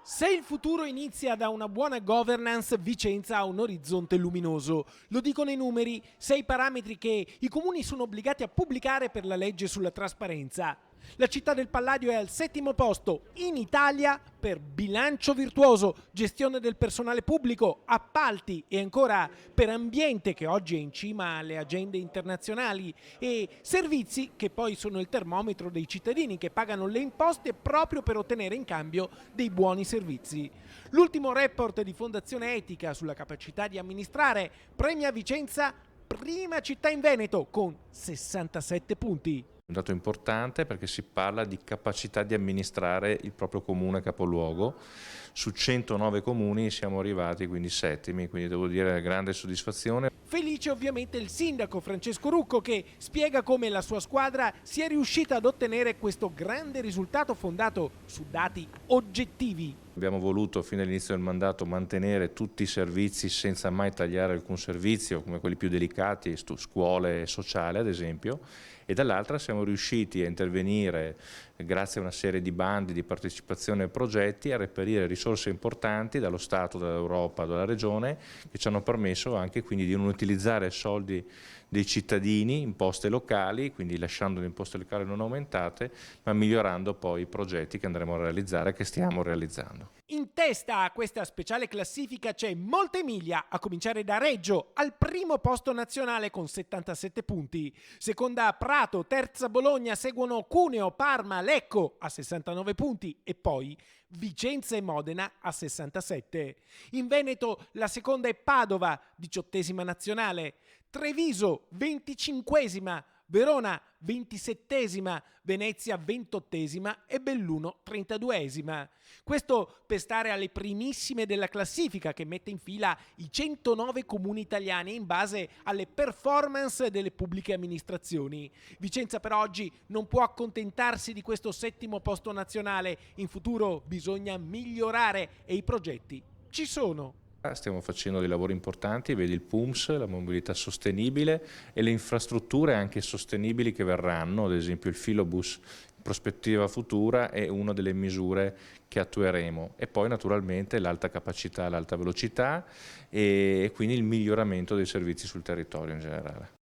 Se il futuro inizia da una buona governance, Vicenza ha un orizzonte luminoso. Lo dicono i numeri, 6 parametri che i comuni sono obbligati a pubblicare per la legge sulla trasparenza. La città del Palladio è al 7° posto in Italia per bilancio virtuoso, gestione del personale pubblico, appalti e ancora per ambiente, che oggi è in cima alle agende internazionali, e servizi, che poi sono il termometro dei cittadini che pagano le imposte proprio per ottenere in cambio dei buoni servizi. L'ultimo report di Fondazione Etica sulla capacità di amministrare premia Vicenza prima città in Veneto con 67 punti. Un dato importante perché si parla di capacità di amministrare il proprio comune capoluogo. Su 109 comuni siamo arrivati quindi settimi, quindi devo dire grande soddisfazione. Felice ovviamente il sindaco Francesco Rucco, che spiega come la sua squadra sia riuscita ad ottenere questo grande risultato fondato su dati oggettivi. Abbiamo voluto fin dall'inizio del mandato mantenere tutti i servizi senza mai tagliare alcun servizio, come quelli più delicati, scuole e sociale ad esempio, e dall'altra siamo riusciti a intervenire grazie a una serie di bandi di partecipazione ai progetti, a reperire risorse importanti dallo Stato, dall'Europa, dalla Regione, che ci hanno permesso anche quindi di non utilizzare soldi dei cittadini, imposte locali, quindi lasciando le imposte locali non aumentate, ma migliorando poi i progetti che andremo a realizzare, che stiamo realizzando. In testa a questa speciale classifica c'è Molta Emilia, a cominciare da Reggio, al primo posto nazionale con 77 punti. Seconda Prato, terza Bologna, seguono Cuneo, Parma, Lecco a 69 punti e poi Vicenza e Modena a 67. In Veneto la seconda è Padova, 18ª nazionale, Treviso, 25ª, Verona 27ª, Venezia 28ª e Belluno 32ª. Questo per stare alle primissime della classifica, che mette in fila i 109 comuni italiani in base alle performance delle pubbliche amministrazioni. Vicenza per oggi non può accontentarsi di questo 7° posto nazionale, in futuro bisogna migliorare e i progetti ci sono. Stiamo facendo dei lavori importanti, vedi il PUMS, la mobilità sostenibile e le infrastrutture anche sostenibili che verranno, ad esempio il filobus in prospettiva futura è una delle misure che attueremo, e poi naturalmente l'alta capacità, l'alta velocità e quindi il miglioramento dei servizi sul territorio in generale.